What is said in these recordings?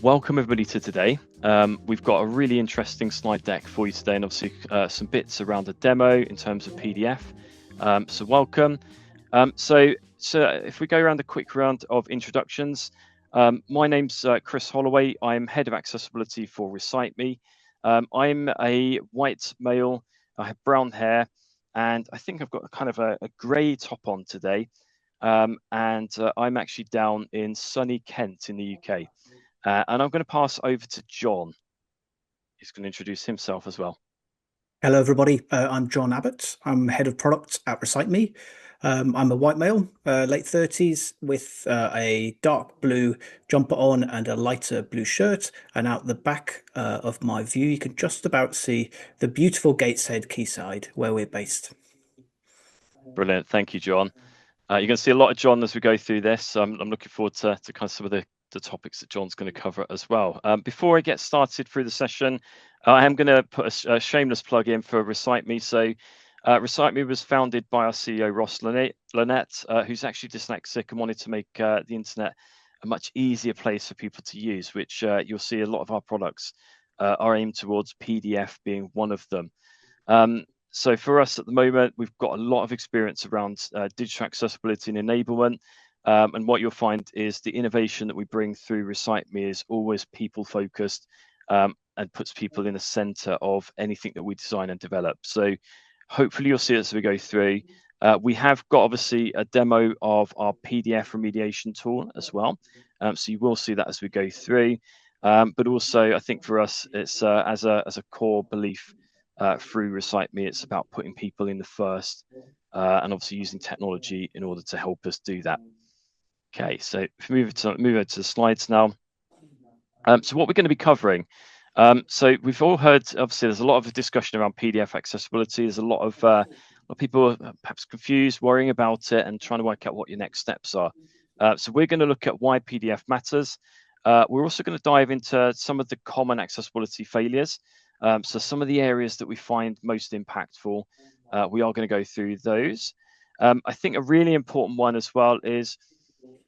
Welcome everybody to today. We've got a really interesting slide deck for you today, and obviously some bits around the demo in terms of PDF. So welcome. So if we go around a quick round of introductions, my name's Chris Holloway. I'm head of accessibility for Recite Me. I'm a white male. I have brown hair, and I think I've got kind of a grey top on today. And I'm actually down in sunny Kent in the UK. And I'm going to pass over to John. He's going to introduce himself as well. Hello, everybody. I'm John Abbott. I'm head of product at Recite Me. I'm a white male, late 30s, with a dark blue jumper on and a lighter blue shirt. And out the back of my view, you can just about see the beautiful Gateshead quayside where we're based. Brilliant. Thank you, John. You're going to see a lot of John as we go through this. I'm looking forward to kind of some of the topics that John's going to cover as well. Before I get started through the session, I am going to put a shameless plug in for Recite Me. So Recite Me was founded by our CEO, Ross Lynette, who's actually dyslexic and wanted to make the internet a much easier place for people to use, which you'll see a lot of our products are aimed towards, PDF being one of them. So for us at the moment, we've got a lot of experience around digital accessibility and enablement. And what you'll find is the innovation that we bring through Recite Me is always people focused and puts people in the center of anything that we design and develop. So hopefully you'll see it as we go through. We have got obviously a demo of our PDF remediation tool as well. So you will see that as we go through. But also I think for us, it's as a core belief through Recite Me, it's about putting people in the first and obviously using technology in order to help us do that. Okay, so if we move over to the slides now. So what we're going to be covering. So we've all heard, obviously, there's a lot of discussion around PDF accessibility. There's a lot of people perhaps confused, worrying about it, and trying to work out what your next steps are. So we're going to look at why PDF matters. We're also going to dive into some of the common accessibility failures. So some of the areas that we find most impactful, we are going to go through those. I think a really important one as well is,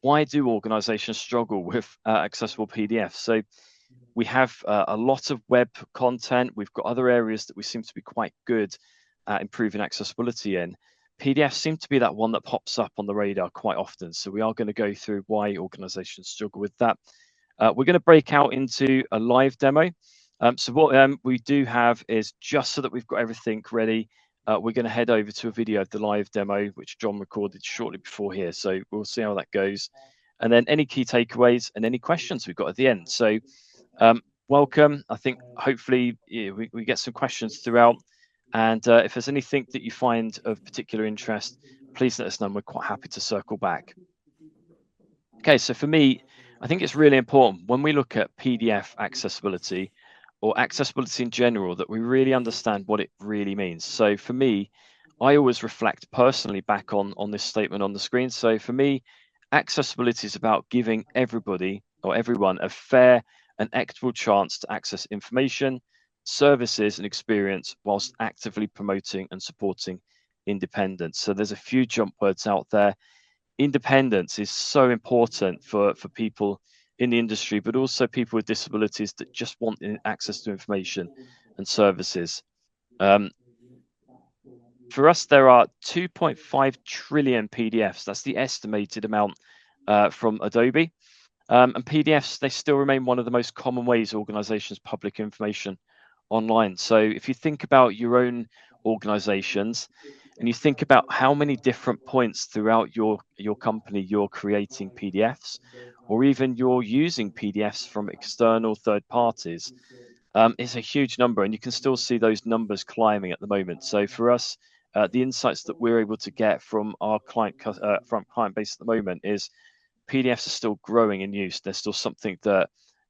why do organizations struggle with accessible PDFs? So we have a lot of web content. We've got other areas that we seem to be quite good at improving accessibility in. PDFs seem to be that one that pops up on the radar quite often. So we are going to go through why organizations struggle with that. We're going to break out into a live demo. So what we do have is, just so that we've got everything ready, we're going to head over to a video of the live demo, which John recorded shortly before here. So we'll see how that goes. And then any key takeaways and any questions we've got at the end. So welcome. I think hopefully we get some questions throughout. And if there's anything that you find of particular interest, please let us know. We're quite happy to circle back. Okay, so for me, I think it's really important when we look at PDF accessibility or accessibility in general, that we really understand what it really means. So for me, I always reflect personally back on this statement on the screen. So for me, accessibility is about giving everybody or everyone a fair and equitable chance to access information, services, and experience whilst actively promoting and supporting independence. So there's a few jump words out there. Independence is so important for people in the industry, but also people with disabilities that just want access to information and services. For us, there are 2.5 trillion PDFs. That's the estimated amount from Adobe. And PDFs, they still remain one of the most common ways organizations public information online. So if you think about your own organizations and you think about how many different points throughout your company you're creating PDFs, or even you're using PDFs from external third parties, it's a huge number, and you can still see those numbers climbing at the moment. So for us, the insights that we're able to get from our client base at the moment is PDFs are still growing in use. They're still something that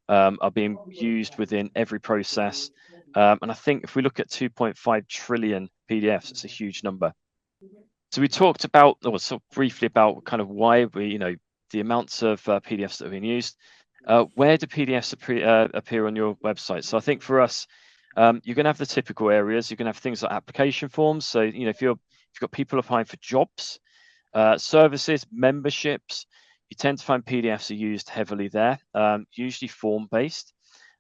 are being used within every process. And I think if we look at 2.5 trillion PDFs, it's a huge number. So we talked about, or sort of briefly about, kind of why the amounts of PDFs that are being used. Where do PDFs appear on your website? So I think for us, you're going to have the typical areas. You're going to have things like application forms. So if you've got people applying for jobs, services, memberships, You tend to find PDFs are used heavily there, usually form-based.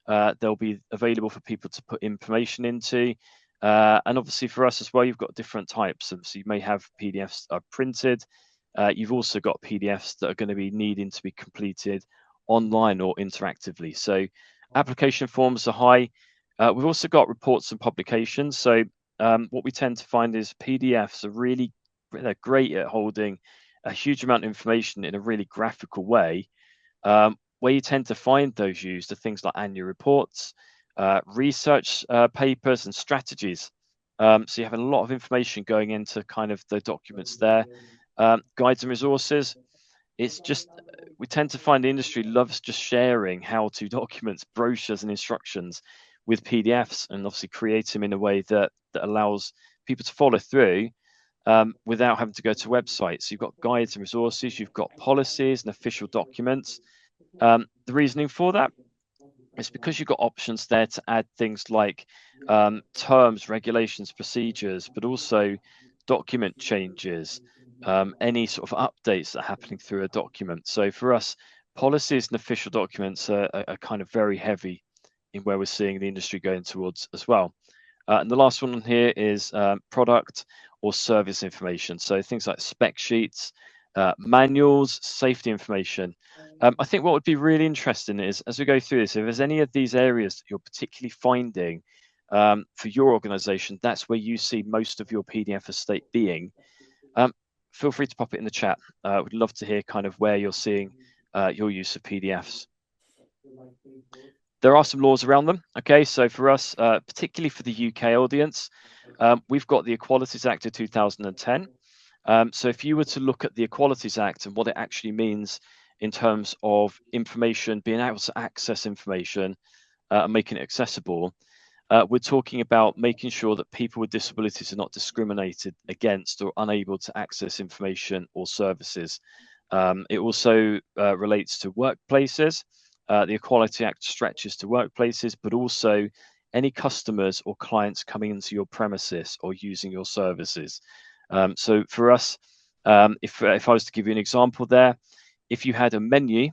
They'll be available for people to put information into. And obviously for us as well, you've got different types. So you may have PDFs that are printed. You've also got PDFs that are going to be needing to be completed online or interactively. So application forms are high. We've also got reports and publications. So what we tend to find is PDFs are they're great at holding a huge amount of information in a really graphical way. Where you tend to find those used are things like annual reports, research papers, and strategies. So you have a lot of information going into kind of the documents there. Guides and resources. It's just we tend to find the industry loves just sharing how-to documents, brochures, and instructions with PDFs, and obviously create them in a way that allows people to follow through without having to go to websites. So you've got guides and resources, you've got policies and official documents. The reasoning for that is because you've got options there to add things like terms, regulations, procedures, but also document changes, any sort of updates that are happening through a document. So for us, policies and official documents are kind of very heavy in where we're seeing the industry going towards as well. And the last one on here is product or service information. So things like spec sheets, manuals, safety information. I think what would be really interesting is, as we go through this, if there's any of these areas that you're particularly finding for your organization, that's where you see most of your PDF estate being, feel free to pop it in the chat. We'd love to hear kind of where you're seeing your use of PDFs. There are some laws around them. Okay, so for us, particularly for the UK audience, we've got the Equalities Act of 2010. So if you were to look at the Equalities Act and what it actually means in terms of information, being able to access information and making it accessible, we're talking about making sure that people with disabilities are not discriminated against or unable to access information or services. It also relates to workplaces. The Equality Act stretches to workplaces, but also any customers or clients coming into your premises or using your services. So for us, if I was to give you an example there, if you had a menu,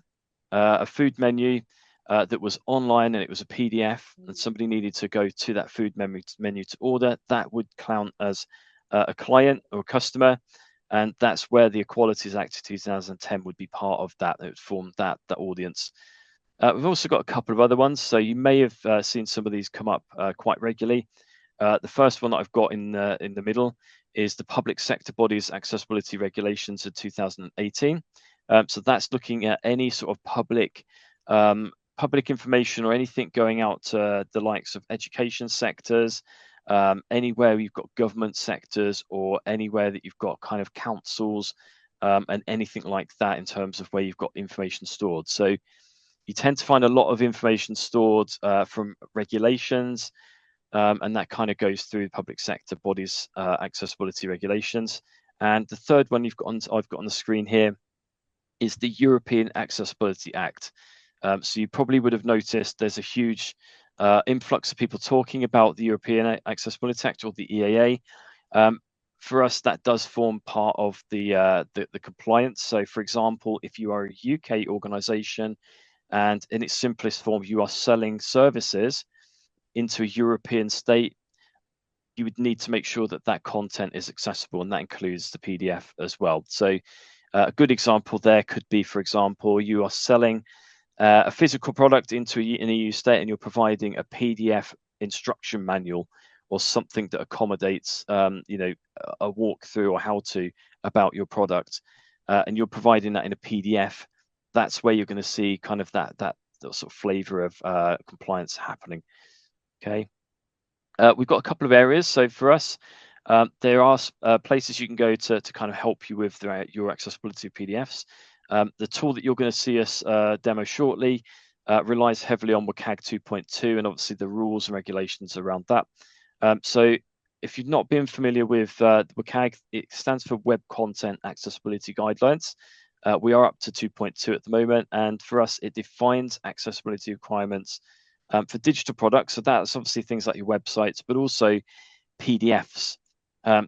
a food menu that was online and it was a PDF, and somebody needed to go to that food menu to order, that would count as a client or a customer. And that's where the Equalities Act of 2010 would be part of that. It would form that audience. We've also got a couple of other ones. So you may have seen some of these come up quite regularly. The first one that I've got in the middle is the Public Sector Bodies Accessibility Regulations of 2018. So that's looking at any sort of public information or anything going out to the likes of education sectors, anywhere you've got government sectors or anywhere that you've got kind of councils and anything like that in terms of where you've got information stored. So you tend to find a lot of information stored from regulations, and that kind of goes through public sector bodies accessibility regulations. And the third one I've got on the screen here is the European Accessibility Act. So you probably would have noticed there's a huge influx of people talking about the European Accessibility Act, or the EAA. For us, that does form part of the compliance. So for example, if you are a UK organization and in its simplest form, you are selling services into a European state, you would need to make sure that that content is accessible, and that includes the PDF as well. So a good example there could be, for example, you are selling a physical product into an EU state and you're providing a PDF instruction manual or something that accommodates, a walkthrough or how-to about your product, and you're providing that in a PDF. That's where you're going to see kind of that sort of flavor of compliance happening. Okay, we've got a couple of areas. So for us, there are places you can go to kind of help you with your accessibility of PDFs. The tool that you're going to see us demo shortly relies heavily on WCAG 2.2 and obviously the rules and regulations around that. So if you've not been familiar with WCAG, it stands for Web Content Accessibility Guidelines. We are up to 2.2 at the moment, and for us, it defines accessibility requirements for digital products. So that's obviously things like your websites, but also PDFs.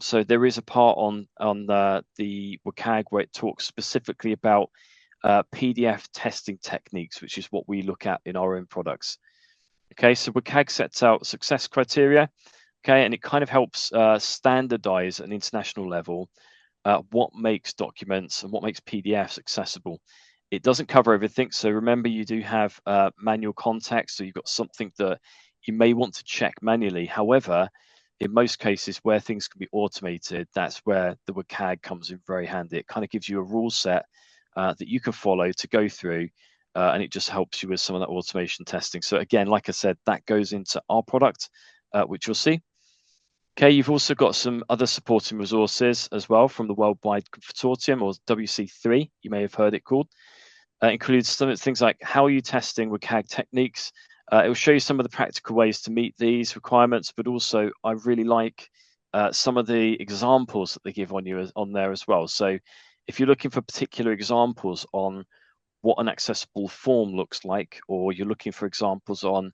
So there is a part on the WCAG where it talks specifically about PDF testing techniques, which is what we look at in our own products. Okay, so WCAG sets out success criteria, okay, and it kind of helps standardize at an international level what makes documents and what makes PDFs accessible. It doesn't cover everything, so remember you do have manual context, so you've got something that you may want to check manually. However, in most cases where things can be automated, that's where the WCAG comes in very handy. It kind of gives you a rule set that you can follow to go through, and it just helps you with some of that automation testing. So again, like I said, that goes into our product, which you'll see. Okay, you've also got some other supporting resources as well from the Worldwide Consortium, or WC3, you may have heard it called. Includes some things like how are you testing WCAG techniques. It will show you some of the practical ways to meet these requirements, but also I really like some of the examples that they give on there as well. So if you're looking for particular examples on what an accessible form looks like, or you're looking for examples on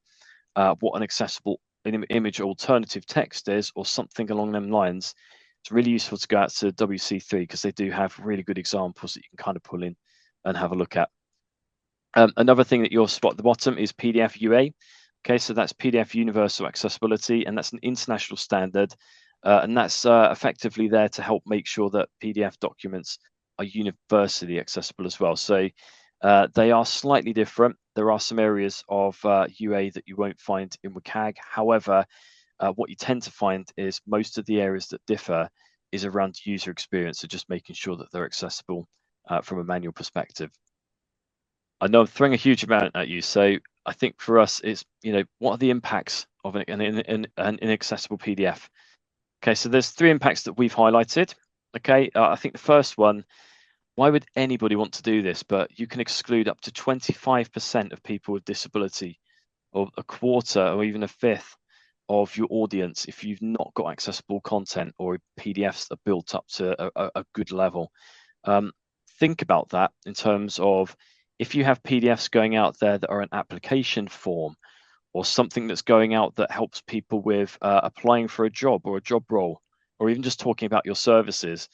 what an accessible image alternative text is, or something along them lines, it's really useful to go out to WC3 because they do have really good examples that you can kind of pull in and have a look at. Another thing that you'll spot at the bottom is PDF UA. Okay, so that's PDF Universal Accessibility, and that's an international standard, and that's effectively there to help make sure that PDF documents are universally accessible as well. So they are slightly different. There are some areas of UA that you won't find in WCAG. However, what you tend to find is most of the areas that differ is around user experience, so just making sure that they're accessible from a manual perspective. I know I'm throwing a huge amount at you, so I think for us it's, what are the impacts of an inaccessible PDF? Okay, so there's 3 impacts that we've highlighted. Okay, I think the first one, why would anybody want to do this? But you can exclude up to 25% of people with disability, or a quarter, or even a fifth of your audience if you've not got accessible content or PDFs that are built up to a good level. Think about that in terms of if you have PDFs going out there that are an application form, or something that's going out that helps people with applying for a job or a job role, or even just talking about your services,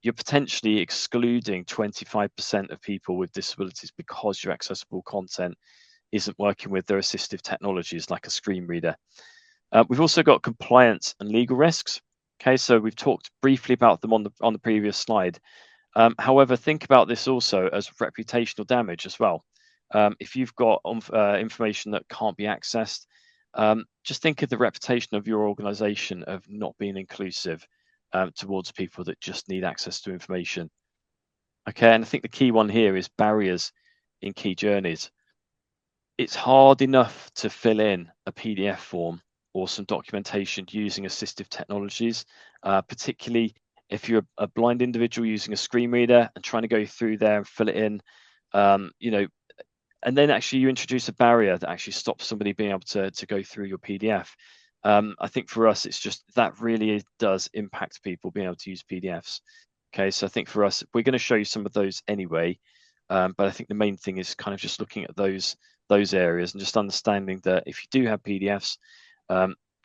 you're potentially excluding 25% of people with disabilities because your accessible content isn't working with their assistive technologies like a screen reader. We've also got compliance and legal risks. Okay, so we've talked briefly about them on the previous slide. However, think about this also as reputational damage as well. If you've got information that can't be accessed, just think of the reputation of your organization of not being inclusive towards people that just need access to information. Okay, and I think the key one here is barriers in key journeys. It's hard enough to fill in a PDF form or some documentation using assistive technologies, particularly if you're a blind individual using a screen reader and trying to go through there and fill it in, and then actually you introduce a barrier that actually stops somebody being able to go through your PDF. I think for us, it's just that really does impact people being able to use PDFs. Okay, so I think for us, we're going to show you some of those anyway, but I think the main thing is kind of just looking at those areas and just understanding that if you do have PDFs,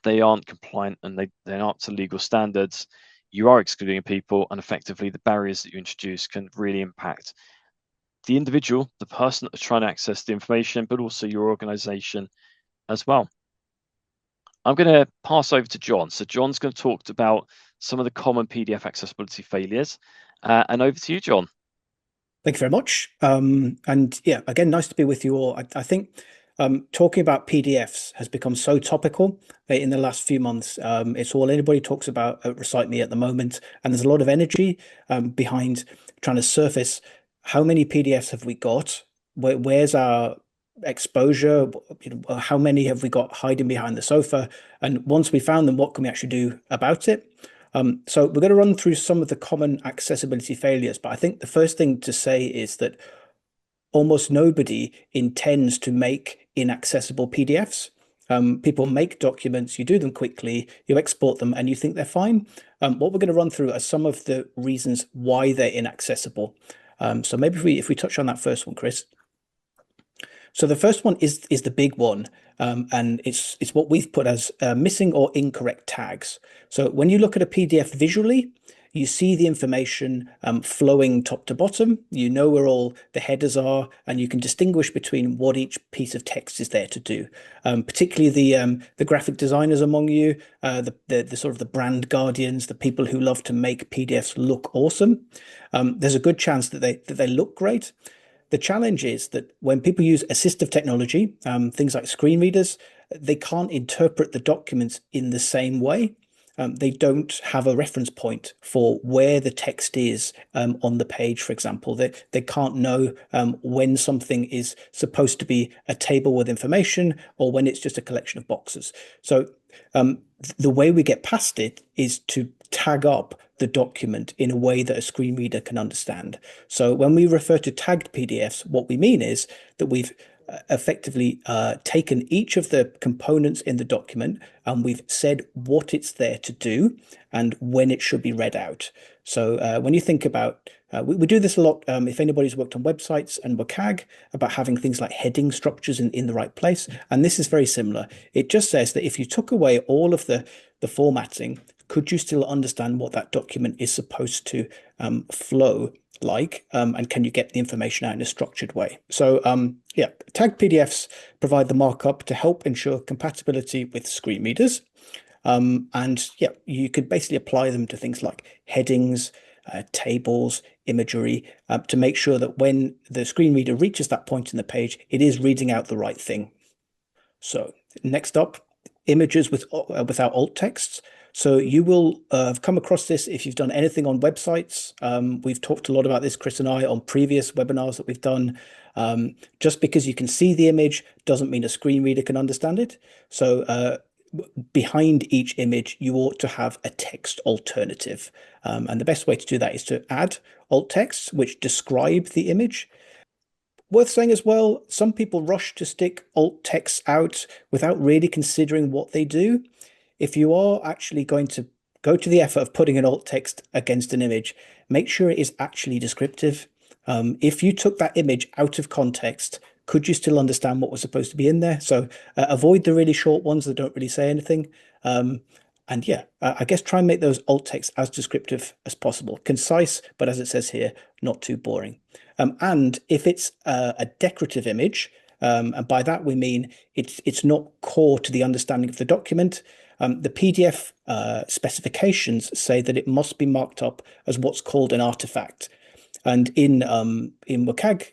they aren't compliant and they're not up to legal standards, you are excluding people, and effectively the barriers that you introduce can really impact the individual, the person that's trying to access the information, but also your organization as well. I'm going to pass over to John. So John's going to talk about some of the common PDF accessibility failures, and over to you, John. Thank you very much. And yeah, again, nice to be with you all. I think talking about PDFs has become so topical in the last few months. It's all anybody talks about at Recite Me at the moment, and there's a lot of energy behind trying to surface how many PDFs have we got, where's our exposure, how many have we got hiding behind the sofa, and once we found them, what can we actually do about it? So we're going to run through some of the common accessibility failures, but I think the first thing to say is that almost nobody intends to make inaccessible PDFs. People make documents, you do them quickly, you export them, and you think they're fine. What we're going to run through are some of the reasons why they're inaccessible. So maybe if we touch on that first one, Chris. So the first one is the big one, and it's what we've put as missing or incorrect tags. So when you look at a PDF visually, you see the information flowing top to bottom. You know where all the headers are, and you can distinguish between what each piece of text is there to do. Particularly the graphic designers among you, the sort of the brand guardians, the people who love to make PDFs look awesome. There's a good chance that they look great. The challenge is that when people use assistive technology, things like screen readers, they can't interpret the documents in the same way. They don't have a reference point for where the text is on the page, for example. They can't know when something is supposed to be a table with information or when it's just a collection of boxes. So the way we get past it is to tag up the document in a way that a screen reader can understand. So when we refer to tagged PDFs, what we mean is that we've effectively taken each of the components in the document and we've said what it's there to do and when it should be read out. So when you think about, we do this a lot if anybody's worked on websites and WCAG, about having things like heading structures in the right place. And this is very similar. It just says that if you took away all of the formatting, could you still understand what that document is supposed to flow like, and can you get the information out in a structured way? So yeah, tagged PDFs provide the markup to help ensure compatibility with screen readers. And yeah, you could basically apply them to things like headings, tables, imagery, to make sure that when the screen reader reaches that point in the page, it is reading out the right thing. So next up, images without alt texts. So you will have come across this if you've done anything on websites. We've talked a lot about this, Chris and I, on previous webinars that we've done. Just because you can see the image doesn't mean a screen reader can understand it. So behind each image, you ought to have a text alternative. And the best way to do that is to add alt texts which describe the image. Worth saying as well, some people rush to stick alt texts out without really considering what they do. If you are actually going to go to the effort of putting an alt text against an image, make sure it is actually descriptive. If you took that image out of context, could you still understand what was supposed to be in there? So avoid the really short ones that don't really say anything. And yeah, I guess try and make those alt texts as descriptive as possible. Concise, but as it says here, not too boring. And if it's a decorative image, and by that we mean it's not core to the understanding of the document, the PDF specifications say that it must be marked up as what's called an artifact. And in WCAG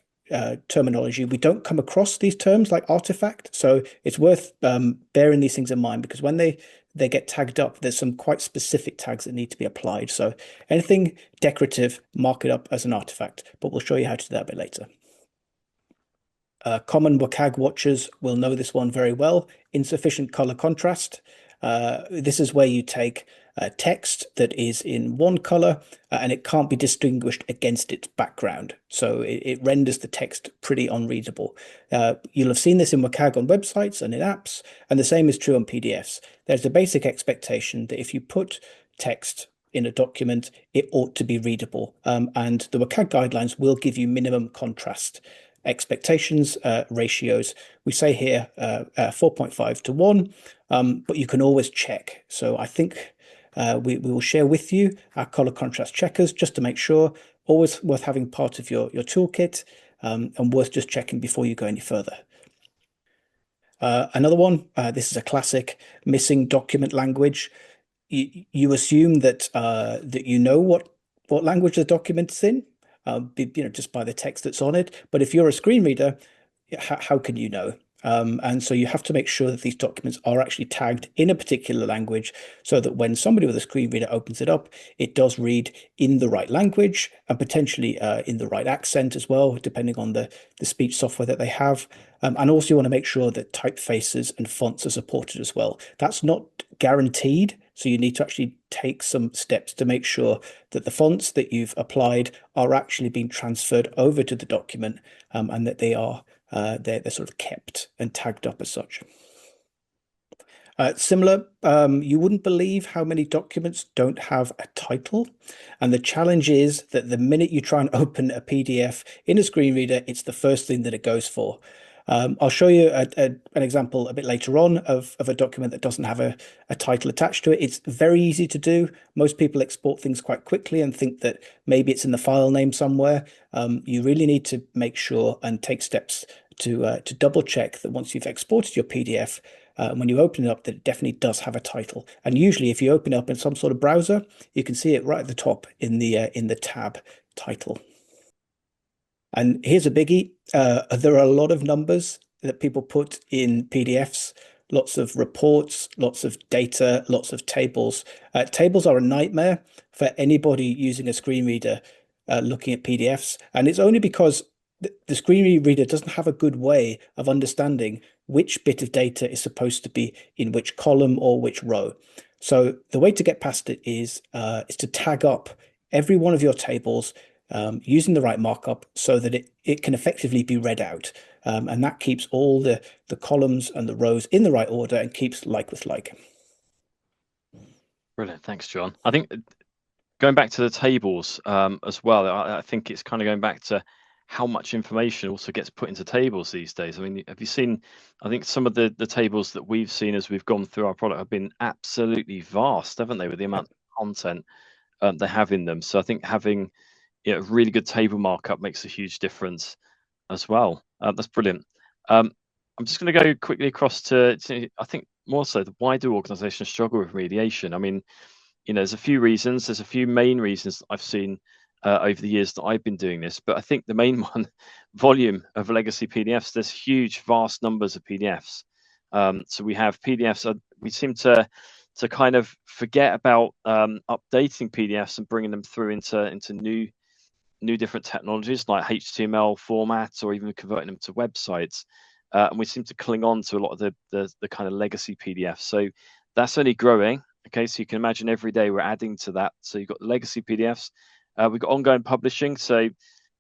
terminology, we don't come across these terms like artifact. So it's worth bearing these things in mind, because when they get tagged up, there's some quite specific tags that need to be applied. So anything decorative, mark it up as an artifact, but we'll show you how to do that a bit later. Common WCAG watchers will know this one very well. Insufficient color contrast. This is where you take text that is in one color and it can't be distinguished against its background. So it renders the text pretty unreadable. You'll have seen this in WCAG on websites and in apps, and the same is true on PDFs. There's a basic expectation that if you put text in a document, it ought to be readable. And the WCAG guidelines will give you minimum contrast expectations, ratios. We say here 4.5 to 1, but you can always check. So I think we will share with you our color contrast checkers just to make sure. Always worth having part of your toolkit, and worth just checking before you go any further. Another one, this is a classic, missing document language. You assume that that you know what language the document is in, just by the text that's on it. But if you're a screen reader, how can you know? And so you have to make sure that these documents are actually tagged in a particular language, so that when somebody with a screen reader opens it up, it does read in the right language and potentially in the right accent as well, depending on the speech software that they have. And also you want to make sure that typefaces and fonts are supported as well. That's not guaranteed, so you need to actually take some steps to make sure that the fonts that you've applied are actually being transferred over to the document, and that they are they're sort of kept and tagged up as such. Similar, you wouldn't believe how many documents don't have a title. And the challenge is that the minute you try and open a PDF in a screen reader, it's the first thing that it goes for. I'll show you an example a bit later on of a document that doesn't have a title attached to it. It's very easy to do. Most people export things quite quickly and think that maybe it's in the file name somewhere. You really need to make sure and take steps to double check that once you've exported your PDF, when you open it up, that it definitely does have a title. And usually, if you open it up in some sort of browser, you can see it right at the top in the tab title. And here's a biggie. There are a lot of numbers that people put in PDFs, lots of reports, lots of data, lots of tables. Tables are a nightmare for anybody using a screen reader looking at PDFs. And it's only because the screen reader doesn't have a good way of understanding which bit of data is supposed to be in which column or which row. So the way to get past it is to tag up every one of your tables using the right markup so that it can effectively be read out. And that keeps all the columns and the rows in the right order and keeps like with like. Brilliant. Thanks, John. I think going back to the tables as well, I think it's kind of going back to how much information also gets put into tables these days. I mean, have you seen, I think some of the tables that we've seen as we've gone through our product have been absolutely vast, haven't they, with the amount of content they have in them. So I think having really good table markup makes a huge difference as well. That's brilliant. I'm just going to go quickly across to, I think more so, why do organizations struggle with remediation? I mean, there's a few reasons. There's a few main reasons that I've seen over the years that I've been doing this. But I think the main one, volume of legacy PDFs. There's huge, vast numbers of PDFs. So we have PDFs. We seem to kind of forget about updating PDFs and bringing them through into new different technologies like HTML formats or even converting them to websites. And we seem to cling on to a lot of the kind of legacy PDFs. So that's only growing. Okay, so you can imagine every day we're adding to that. So you've got legacy PDFs. We've got ongoing publishing. So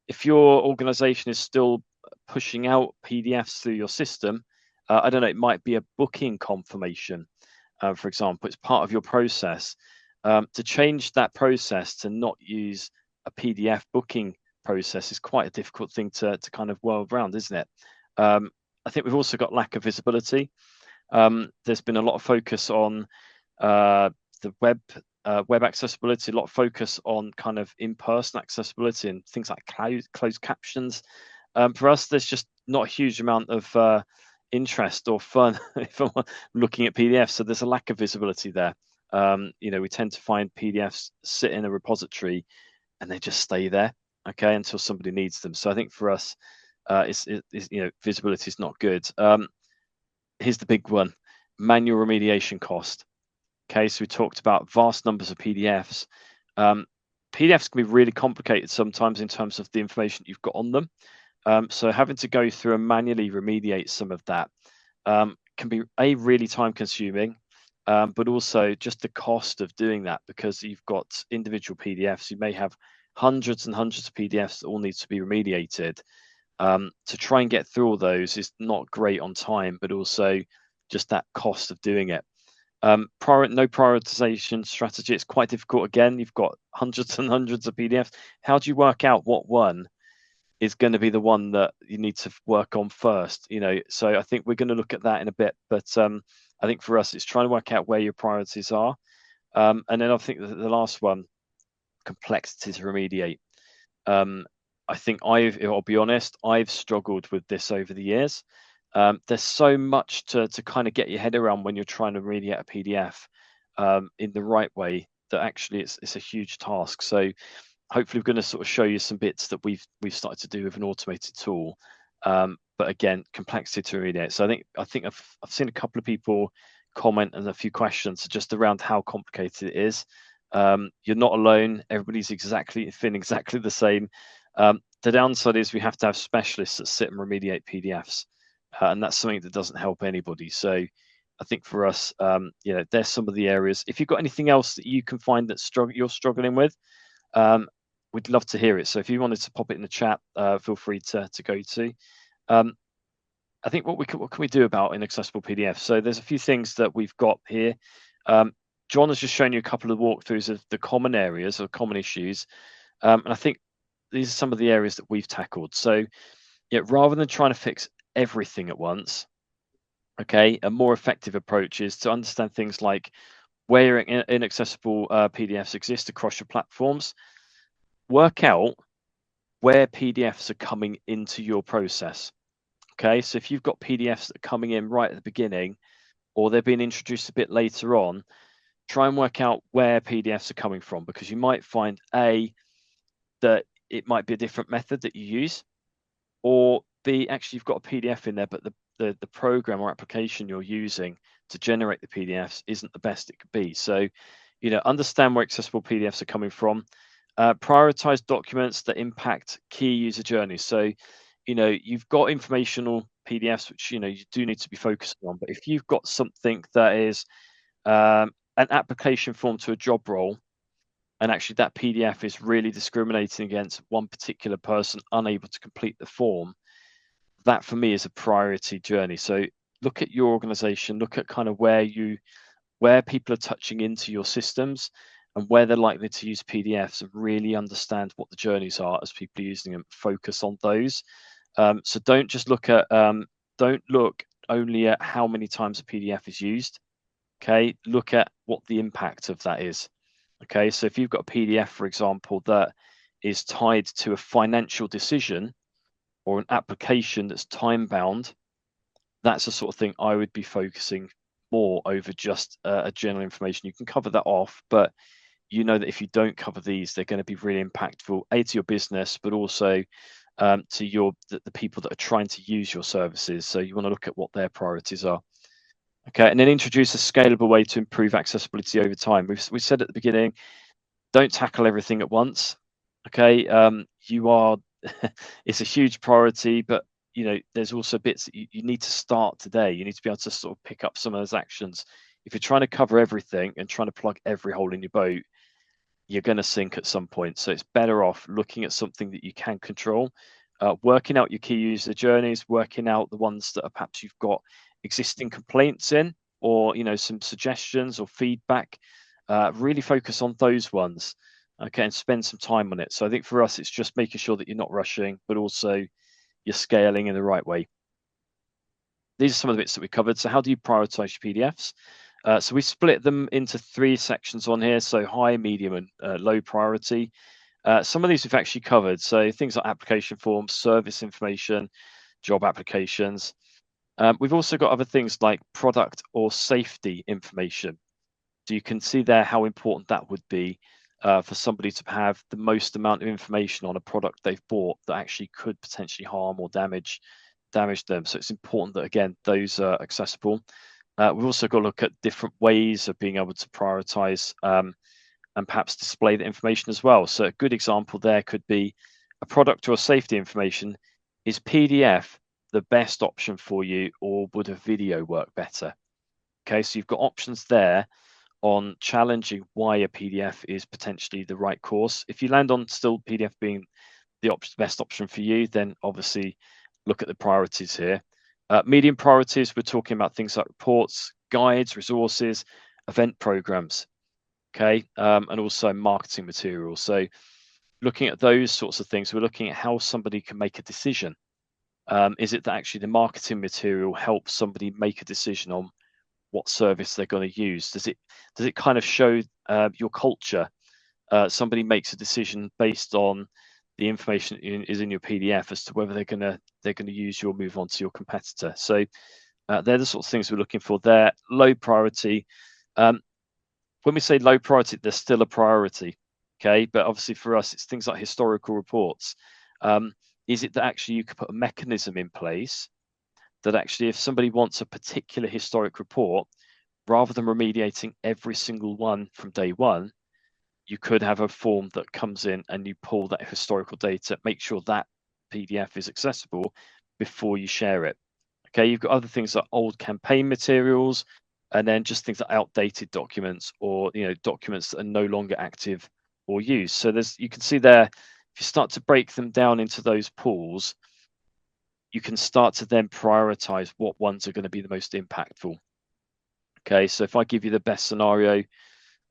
if your organization is still pushing out PDFs through your system, I don't know, it might be a booking confirmation, for example. It's part of your process. To change that process to not use a PDF booking process is quite a difficult thing to kind of whirl around, isn't it? I think we've also got lack of visibility. There's been a lot of focus on the web accessibility, a lot of focus on kind of in-person accessibility and things like closed captions. For us, there's just not a huge amount of interest or fun if I'm looking at PDFs. So there's a lack of visibility there. We tend to find PDFs sit in a repository and they just stay there, okay, until somebody needs them. So I think for us, visibility is not good. Here's the big one: manual remediation cost. Okay, so we talked about vast numbers of PDFs. PDFs can be really complicated sometimes in terms of the information you've got on them. So having to go through and manually remediate some of that can be really time consuming, but also just the cost of doing that, because you've got individual PDFs. You may have hundreds and hundreds of PDFs that all need to be remediated. To try and get through all those is not great on time, but also just that cost of doing it. No prioritization strategy. It's quite difficult. Again, you've got hundreds and hundreds of PDFs. How do you work out what one is going to be the one that you need to work on first? So I think we're going to look at that in a bit. But I think for us, it's trying to work out where your priorities are. And then I think the last one, complexity to remediate. I think I'll be honest, I've struggled with this over the years. There's so much to kind of get your head around when you're trying to remediate a PDF in the right way, that actually it's a huge task. So hopefully we're going to sort of show you some bits that we've started to do with an automated tool. But again, complexity to remediate. So I think I've seen a couple of people comment and a few questions just around how complicated it is. You're not alone. Everybody's feeling exactly the same. The downside is we have to have specialists that sit and remediate PDFs, and that's something that doesn't help anybody. So I think for us, there's some of the areas. If you've got anything else that you can find that you're struggling with, we'd love to hear it. So if you wanted to pop it in the chat, feel free to go to. I think what can we do about inaccessible PDFs? So there's a few things that we've got here. John has just shown you a couple of walkthroughs of the common areas or common issues, and I think these are some of the areas that we've tackled. So rather than trying to fix everything at once. Okay, a more effective approach is to understand things like where inaccessible PDFs exist across your platforms. Work out where PDFs are coming into your process. Okay, so if you've got PDFs that are coming in right at the beginning, or they're being introduced a bit later on, try and work out where PDFs are coming from, because you might find that it might be a different method that you use, or B, actually you've got a PDF in there, but the program or application you're using to generate the PDFs isn't the best it could be. So, understand where accessible PDFs are coming from. Prioritize documents that impact key user journeys. So, you've got informational PDFs, which, you do need to be focusing on. But if you've got something that is an application form to a job role, and actually that PDF is really discriminating against one particular person unable to complete the form, that for me is a priority journey. So look at your organization, look at kind of where people are touching into your systems and where they're likely to use PDFs, and really understand what the journeys are as people are using them. Focus on those. So don't look only at how many times a PDF is used. Okay, look at what the impact of that is. Okay, so if you've got a PDF, for example, that is tied to a financial decision or an application that's time bound, that's the sort of thing I would be focusing more over just a general information. You can cover that off, but you know that if you don't cover these, they're going to be really impactful, to your business, but also to the people that are trying to use your services. So you want to look at what their priorities are. Okay, and then introduce a scalable way to improve accessibility over time. We said at the beginning, don't tackle everything at once. Okay, it's a huge priority, but there's also bits that you need to start today. You need to be able to sort of pick up some of those actions. If you're trying to cover everything and trying to plug every hole in your boat, you're going to sink at some point. So it's better off looking at something that you can control, working out your key user journeys, working out the ones that are perhaps you've got existing complaints in, or some suggestions or feedback. Really focus on those ones, okay, and spend some time on it. So I think for us, it's just making sure that you're not rushing, but also you're scaling in the right way. These are some of the bits that we covered. So how do you prioritize your PDFs? So we split them into 3 sections on here. So high, medium, and low priority. Some of these we've actually covered. So things like application forms, service information, job applications. We've also got other things like product or safety information. So you can see there how important that would be for somebody to have the most amount of information on a product they've bought that actually could potentially harm or damage them. So it's important that, again, those are accessible. We've also got to look at different ways of being able to prioritize and perhaps display the information as well. So a good example there could be a product or safety information. Is PDF the best option for you, or would a video work better? Okay, so you've got options there on challenging why a PDF is potentially the right course. If you land on still PDF being the best option for you, then obviously look at the priorities here. Medium priorities, we're talking about things like reports, guides, resources, event programs, okay, and also marketing materials. So looking at those sorts of things, we're looking at how somebody can make a decision. Is it that actually the marketing material helps somebody make a decision on what service they're going to use? Does it kind of show your culture? Somebody makes a decision based on the information is in your PDF as to whether they're going to use you or move on to your competitor. So they're the sorts of things we're looking for there. Low priority. When we say low priority, there's still a priority, okay? But obviously for us, it's things like historical reports. Is it that actually you could put a mechanism in place that actually, if somebody wants a particular historic report, rather than remediating every single one from day one, you could have a form that comes in and you pull that historical data, make sure that PDF is accessible before you share it. Okay, you've got other things like old campaign materials, and then just things like outdated documents, or documents that are no longer active or used. So you can see there, if you start to break them down into those pools, you can start to then prioritize what ones are going to be the most impactful. Okay, so if I give you the best scenario,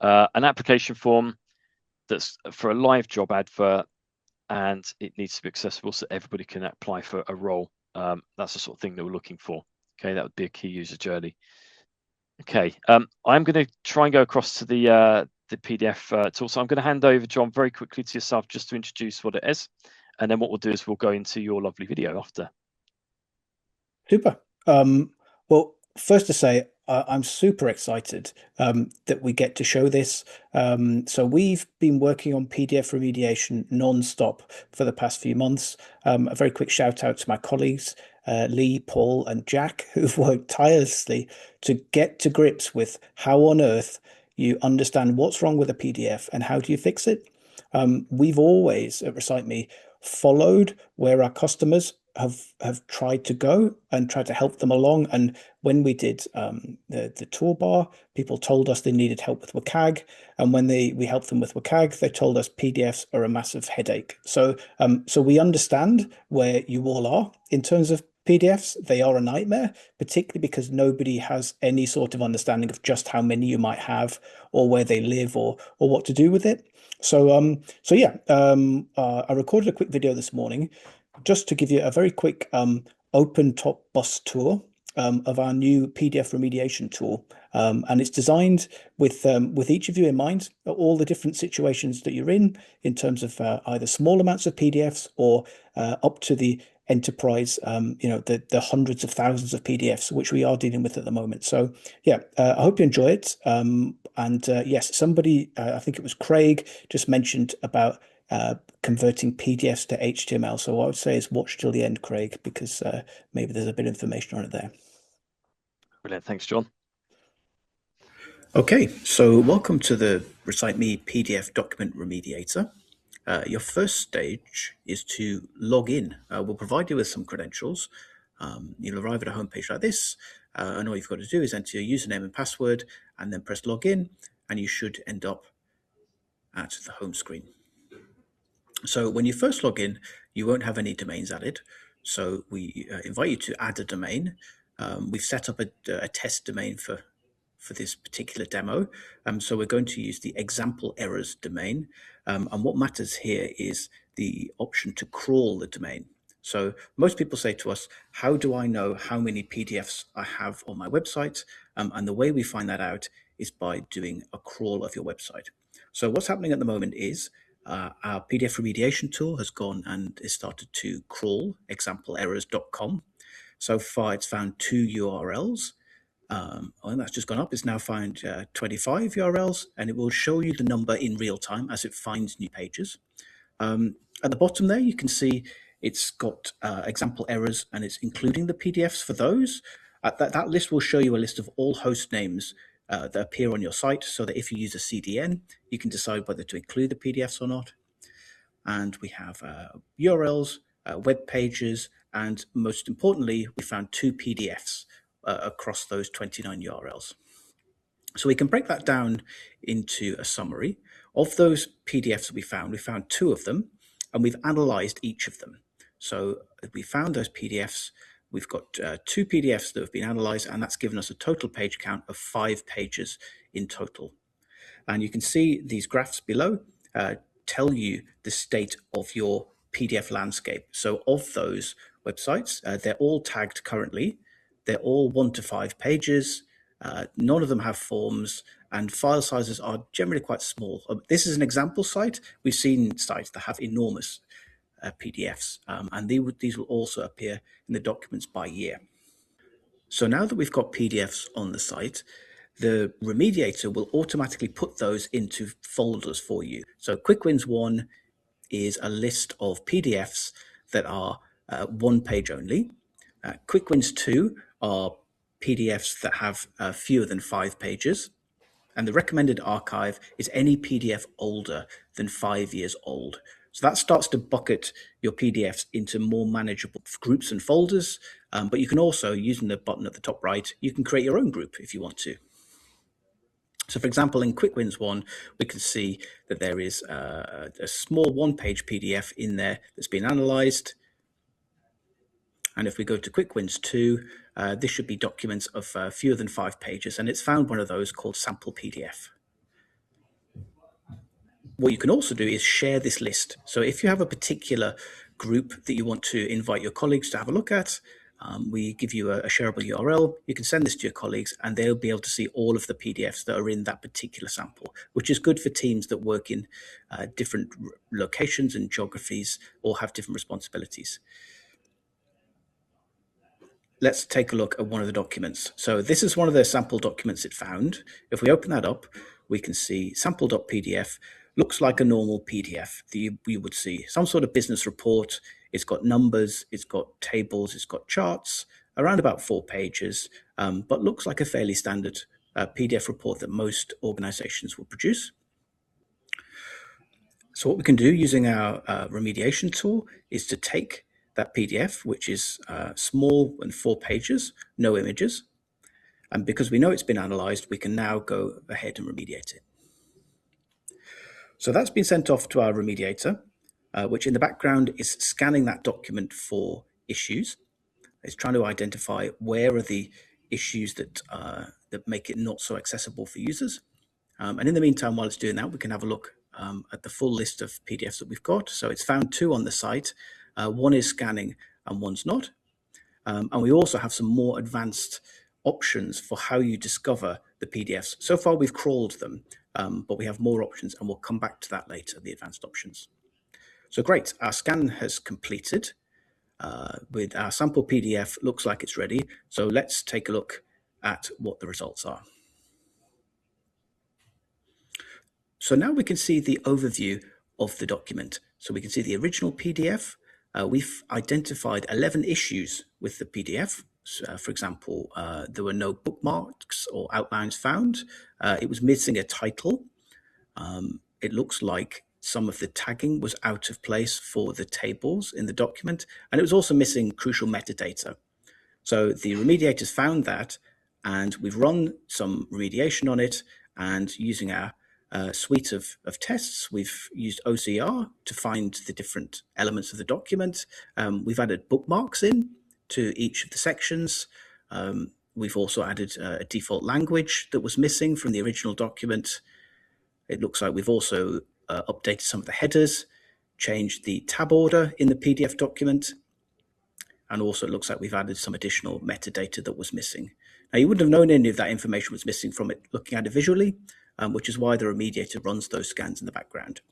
an application form that's for a live job advert, and it needs to be accessible so everybody can apply for a role. That's the sort of thing that we're looking for. Okay, that would be a key user journey. Okay, I'm going to try and go across to the PDF tool. So I'm going to hand over, John, very quickly to yourself just to introduce what it is. And then what we'll do is we'll go into your lovely video after. Super. Well, first to say, I'm super excited that we get to show this. So we've been working on PDF remediation non-stop for the past few months. A very quick shout out to my colleagues, Lee, Paul, and Jack, who've worked tirelessly to get to grips with how on earth you understand what's wrong with a PDF and how do you fix it. We've always at Recite Me followed where our customers have tried to go and tried to help them along. And when we did the toolbar, people told us they needed help with WCAG, and when we helped them with WCAG, they told us PDFs are a massive headache. So so we understand where you all are in terms of PDFs. They are a nightmare, particularly because nobody has any sort of understanding of just how many you might have, or where they live, or what to do with it. So yeah, I recorded a quick video this morning just to give you a very quick open top bus tour of our new PDF remediation tool. And it's designed with each of you in mind, all the different situations that you're in terms of either small amounts of PDFs or up to the enterprise, the hundreds of thousands of PDFs, which we are dealing with at the moment. So yeah, I hope you enjoy it. And yes, somebody, I think it was Craig, just mentioned about converting PDFs to HTML. So what I would say is watch till the end, Craig, because maybe there's a bit of information on it there. Brilliant. Thanks, John. Okay, so welcome to the Recite Me PDF document remediator. Your first stage is to log in. We'll provide you with some credentials. You'll arrive at a homepage like this, and all you've got to do is enter your username and password and then press login, and you should end up at the home screen. So when you first log in, you won't have any domains added. So we invite you to add a domain. We've set up a test domain for this particular demo. So we're going to use the example errors domain. And what matters here is the option to crawl the domain. So most people say to us, how do I know how many PDFs I have on my website? And the way we find that out is by doing a crawl of your website. So what's happening at the moment is our PDF remediation tool has gone and is started to crawl exampleerrors.com. So far, it's found 2 URLs. And that's just gone up. It's now found 25 URLs, and it will show you the number in real time as it finds new pages. At the bottom there, you can see it's got example errors, and it's including the PDFs for those. That list will show you a list of all host names that appear on your site, so that if you use a CDN, you can decide whether to include the PDFs or not. And we have URLs, web pages, and most importantly, we found 2 PDFs across those 29 URLs. So we can break that down into a summary. Of those PDFs that we found 2 of them, and we've analyzed each of them. So we found those PDFs. We've got 2 PDFs that have been analyzed, and that's given us a total page count of 5 pages in total. And you can see these graphs below tell you the state of your PDF landscape. So of those websites, they're all tagged currently. They're all 1 to 5 pages. None of them have forms, and file sizes are generally quite small. This is an example site. We've seen sites that have enormous PDFs, and these will also appear in the documents by year. So now that we've got PDFs on the site, the remediator will automatically put those into folders for you. So Quick Wins 1 is a list of PDFs that are 1 page only. Quick Wins 2 are PDFs that have fewer than 5 pages. And the recommended archive is any PDF older than 5 years old. So that starts to bucket your PDFs into more manageable groups and folders. But you can also, using the button at the top right, you can create your own group if you want to. So for example, in Quick Wins 1, we can see that there is a small 1-page PDF in there that's been analyzed. And if we go to Quick Wins 2, this should be documents of fewer than 5 pages, and it's found one of those called sample PDF. What you can also do is share this list. So if you have a particular group that you want to invite your colleagues to have a look at. We give you a shareable URL. You can send this to your colleagues and they'll be able to see all of the PDFs that are in that particular sample, which is good for teams that work in different locations and geographies or have different responsibilities. Let's take a look at one of the documents. So this is one of the sample documents it found. If we open that up, we can see sample.pdf looks like a normal PDF that you would see. Some sort of business report. It's got numbers, it's got tables, it's got charts, around about 4 pages, but looks like a fairly standard PDF report that most organizations will produce. So what we can do using our remediation tool is to take that PDF, which is small and 4 pages, no images. And because we know it's been analyzed, we can now go ahead and remediate it. So that's been sent off to our remediator, which in the background is scanning that document for issues. It's trying to identify where are the issues that make it not so accessible for users. And in the meantime, while it's doing that, we can have a look at the full list of PDFs that we've got. So it's found 2 on the site. One is scanning and one's not. And we also have some more advanced options for how you discover the PDFs. So far, we've crawled them, but we have more options, and we'll come back to that later, the advanced options. So great, our scan has completed with our sample PDF, looks like it's ready. So let's take a look at what the results are. So now we can see the overview of the document. So we can see the original PDF. We've identified 11 issues with the PDF. So, for example, there were no bookmarks or outlines found. It was missing a title. It looks like some of the tagging was out of place for the tables in the document, and it was also missing crucial metadata. So the remediators found that, and we've run some remediation on it, and using our suite of tests, we've used OCR to find the different elements of the document. We've added bookmarks in to each of the sections. We've also added a default language that was missing from the original document. It looks like we've also updated some of the headers, changed the tab order in the PDF document, and also it looks like we've added some additional metadata that was missing. Now, you wouldn't have known any of that information was missing from it looking at it visually, which is why the remediator runs those scans in the background.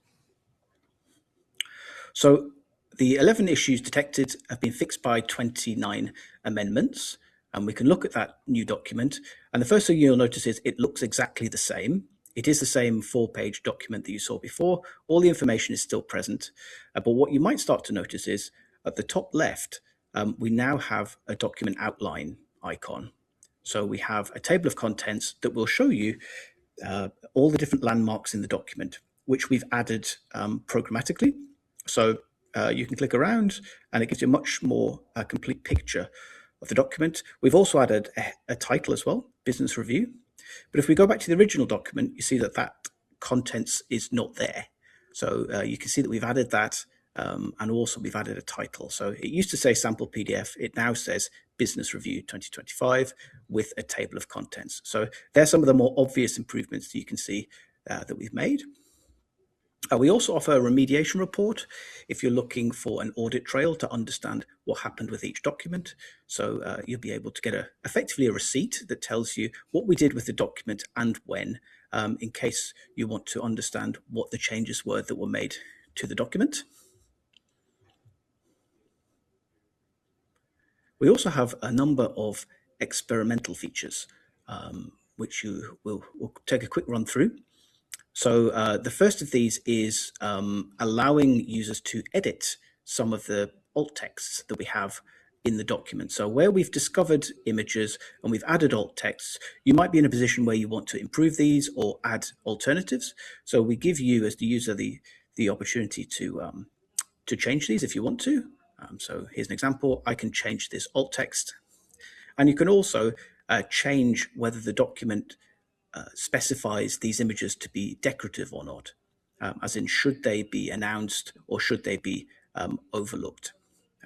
So the 11 issues detected have been fixed by 29 amendments, and we can look at that new document. And the first thing you'll notice is it looks exactly the same. It is the same 4-page document that you saw before. All the information is still present. But what you might start to notice is at the top left, we now have a document outline icon. So we have a table of contents that will show you all the different landmarks in the document, which we've added programmatically. So you can click around and it gives you a much more complete picture of the document. We've also added a title as well, Business Review. But if we go back to the original document, you see that that contents is not there. So you can see that we've added that, and also we've added a title. So it used to say sample PDF. It now says Business Review 2025 with a table of contents. So there's some of the more obvious improvements that you can see that we've made. We also offer a remediation report if you're looking for an audit trail to understand what happened with each document. So you'll be able to get effectively a receipt that tells you what we did with the document and when, in case you want to understand what the changes were that were made to the document. We also have a number of experimental features, which we'll take a quick run through. So the first of these is allowing users to edit some of the alt texts that we have in the document. So where we've discovered images and we've added alt texts, you might be in a position where you want to improve these or add alternatives. So we give you as the user the opportunity to change these if you want to. So here's an example. I can change this alt text. And you can also change whether the document specifies these images to be decorative or not, as in should they be announced or should they be overlooked.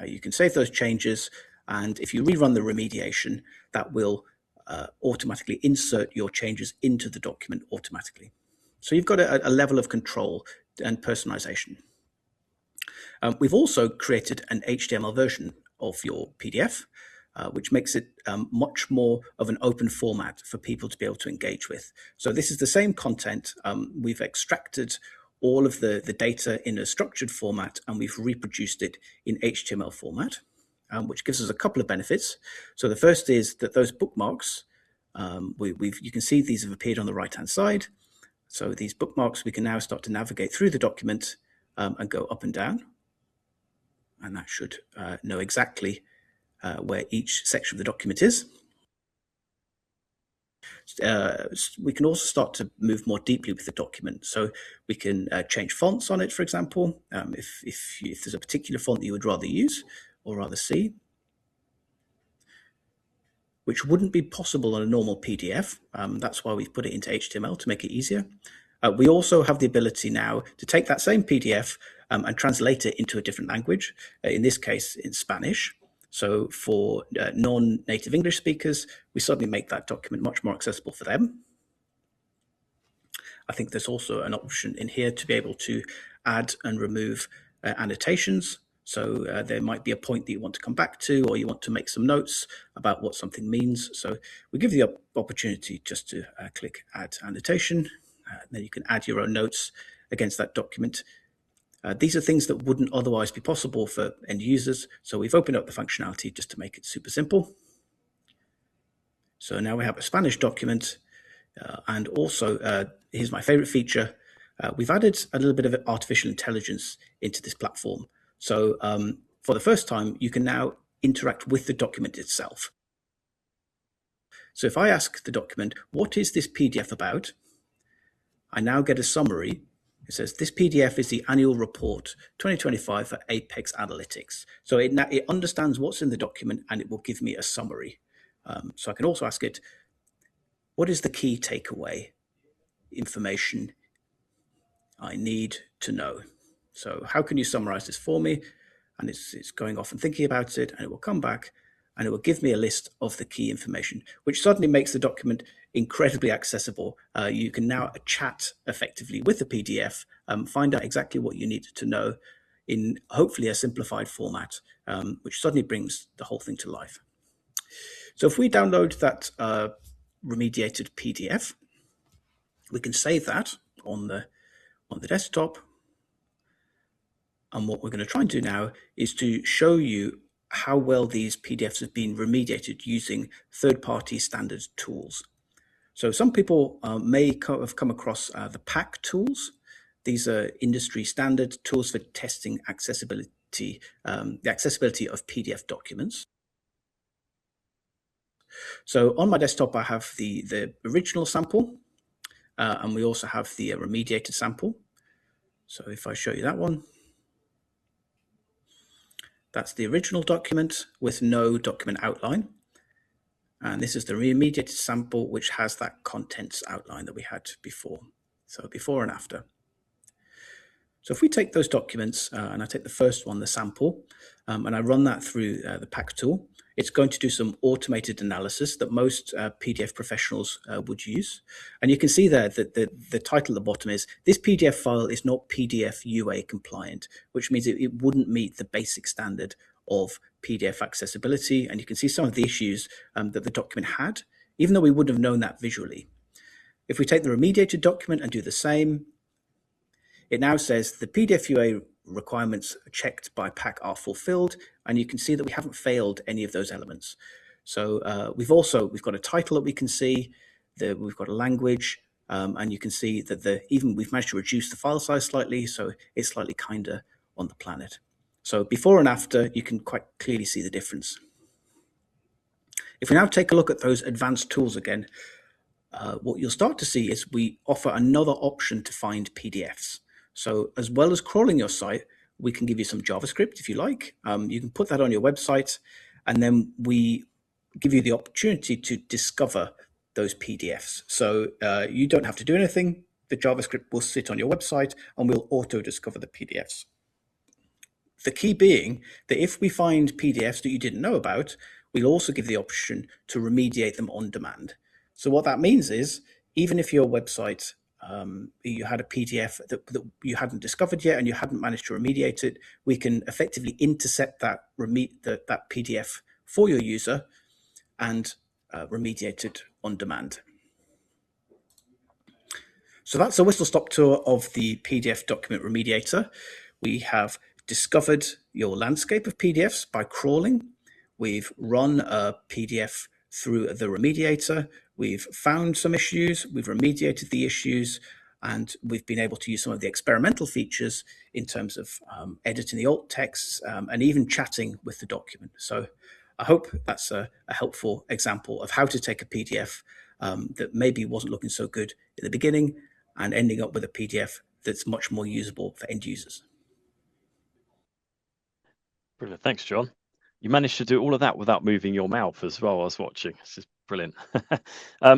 You can save those changes, and if you rerun the remediation, that will automatically insert your changes into the document automatically. So you've got a level of control and personalization. We've also created an HTML version of your PDF, which makes it much more of an open format for people to be able to engage with. So this is the same content. We've extracted all of the data in a structured format, and we've reproduced it in HTML format, which gives us a couple of benefits. So the first is that those bookmarks, you can see these have appeared on the right-hand side. So these bookmarks, we can now start to navigate through the document and go up and down. And that should know exactly where each section of the document is. We can also start to move more deeply with the document. So we can change fonts on it, for example, if there's a particular font that you would rather use or rather see, which wouldn't be possible on a normal PDF. That's why we've put it into HTML to make it easier. We also have the ability now to take that same PDF and translate it into a different language, in this case in Spanish. So for non-native English speakers, we suddenly make that document much more accessible for them. I think there's also an option in here to be able to add and remove annotations. So there might be a point that you want to come back to, or you want to make some notes about what something means. So we give you the opportunity just to click Add Annotation. Then you can add your own notes against that document. These are things that wouldn't otherwise be possible for end users. So we've opened up the functionality just to make it super simple. So now we have a Spanish document. And also, here's my favorite feature. We've added a little bit of artificial intelligence into this platform. So for the first time, you can now interact with the document itself. So if I ask the document, what is this PDF about? I now get a summary. It says, this PDF is the annual report 2025 for Apex Analytics. So it understands what's in the document, and it will give me a summary. So I can also ask it, what is the key takeaway information I need to know? So how can you summarize this for me? And it's going off and thinking about it, and it will come back and it will give me a list of the key information, which suddenly makes the document incredibly accessible. You can now chat effectively with the PDF, find out exactly what you need to know in hopefully a simplified format, which suddenly brings the whole thing to life. So if we download that remediated PDF, we can save that on the desktop. And what we're going to try and do now is to show you how well these PDFs have been remediated using third-party standard tools. So some people may have come across the PAC tools. These are industry standard tools for testing accessibility, the accessibility of PDF documents. So on my desktop, I have the original sample, and we also have the remediated sample. So if I show you that one, that's the original document with no document outline. And this is the remediated sample, which has that contents outline that we had before. So before and after. So if we take those documents, and I take the first one, the sample, and I run that through the PAC tool, it's going to do some automated analysis that most PDF professionals would use. And you can see there that the title at the bottom is, this PDF file is not PDF UA compliant, which means it wouldn't meet the basic standard of PDF accessibility. And you can see some of the issues that the document had, even though we wouldn't have known that visually. If we take the remediated document and do the same, it now says the PDF UA requirements checked by PAC are fulfilled, and you can see that we haven't failed any of those elements. So we've got a title that we can see, we've got a language, and you can see that we've managed to reduce the file size slightly, so it's slightly kinder on the planet. So before and after, you can quite clearly see the difference. If we now take a look at those advanced tools again, what you'll start to see is we offer another option to find PDFs. So as well as crawling your site, we can give you some JavaScript if you like. You can put that on your website, and then we give you the opportunity to discover those PDFs. So you don't have to do anything. The JavaScript will sit on your website and we'll auto-discover the PDFs. The key being that if we find PDFs that you didn't know about, we'll also give the option to remediate them on demand. So what that means is, even if your website you had a PDF that you hadn't discovered yet and you hadn't managed to remediate it, we can effectively intercept that that PDF for your user and remediate it on demand. So that's a whistle-stop tour of the PDF document remediator. We have discovered your landscape of PDFs by crawling. We've run a PDF through the remediator. We've found some issues. We've remediated the issues. And we've been able to use some of the experimental features in terms of editing the alt texts and even chatting with the document. So I hope that's a helpful example of how to take a PDF that maybe wasn't looking so good in the beginning and ending up with a PDF that's much more usable for end users. Brilliant. Thanks, John. You managed to do all of that without moving your mouth as well. I was watching. This is brilliant.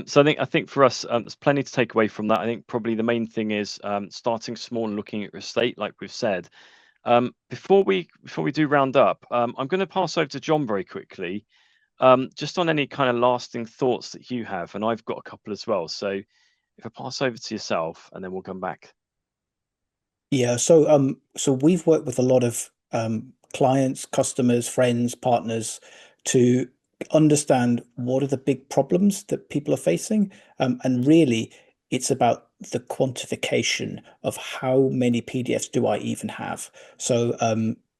So I think for us, there's plenty to take away from that. I think probably the main thing is starting small and looking at your estate, like we've said. Before we do round up, I'm going to pass over to John very quickly, just on any kind of lasting thoughts that you have, and I've got a couple as well. So if I pass over to yourself, and then we'll come back. Yeah, so we've worked with a lot of clients, customers, friends, partners to understand what are the big problems that people are facing, and really it's about the quantification of how many PDFs do I even have. So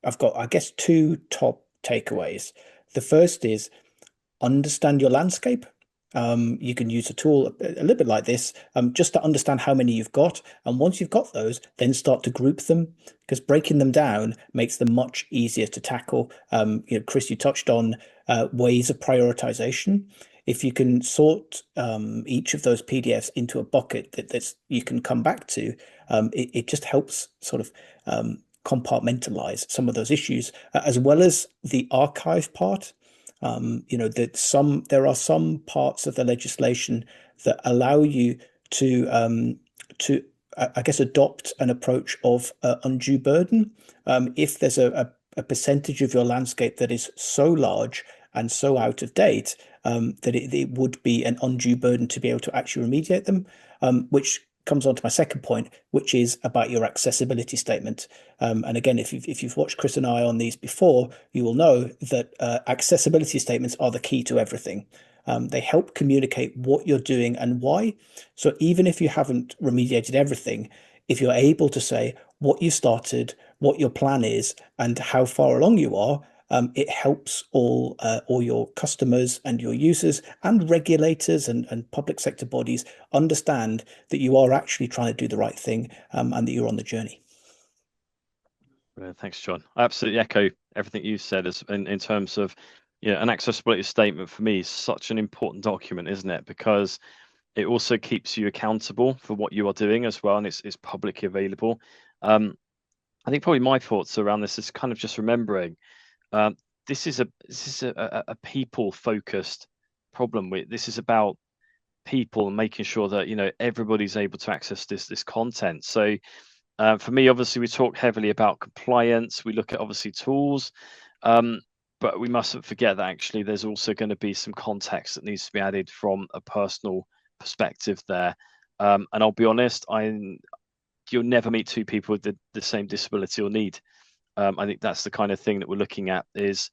I've got, I guess, two top takeaways. The first is understand your landscape. You can use a tool a little bit like this just to understand how many you've got. And once you've got those, then start to group them, because breaking them down makes them much easier to tackle. Chris, you touched on ways of prioritization. If you can sort each of those PDFs into a bucket that's you can come back to, it just helps sort of compartmentalize some of those issues, as well as the archive part. That there are some parts of the legislation that allow you to I guess adopt an approach of undue burden. If there's a percentage of your landscape that is so large and so out of date that it would be an undue burden to be able to actually remediate them, which comes on to my second point, which is about your accessibility statement. And again, if you've watched Chris and I on these before, you will know that accessibility statements are the key to everything. They help communicate what you're doing and why. So even if you haven't remediated everything, if you're able to say what you started, what your plan is, and how far along you are, it helps all your customers and your users and regulators and public sector bodies understand that you are actually trying to do the right thing and that you're on the journey. Thanks, John. I absolutely echo everything you said as in terms of an accessibility statement for me is such an important document, isn't it? Because it also keeps you accountable for what you are doing as well, and it's publicly available. I think probably my thoughts around this is kind of just remembering this is a people focused problem. This is about people and making sure that everybody's able to access this content. So for me, obviously, we talk heavily about compliance. We look at obviously tools, but we mustn't forget that actually there's also going to be some context that needs to be added from a personal perspective there. And I'll be honest, you'll never meet two people with the same disability or need. I think that's the kind of thing that we're looking at, is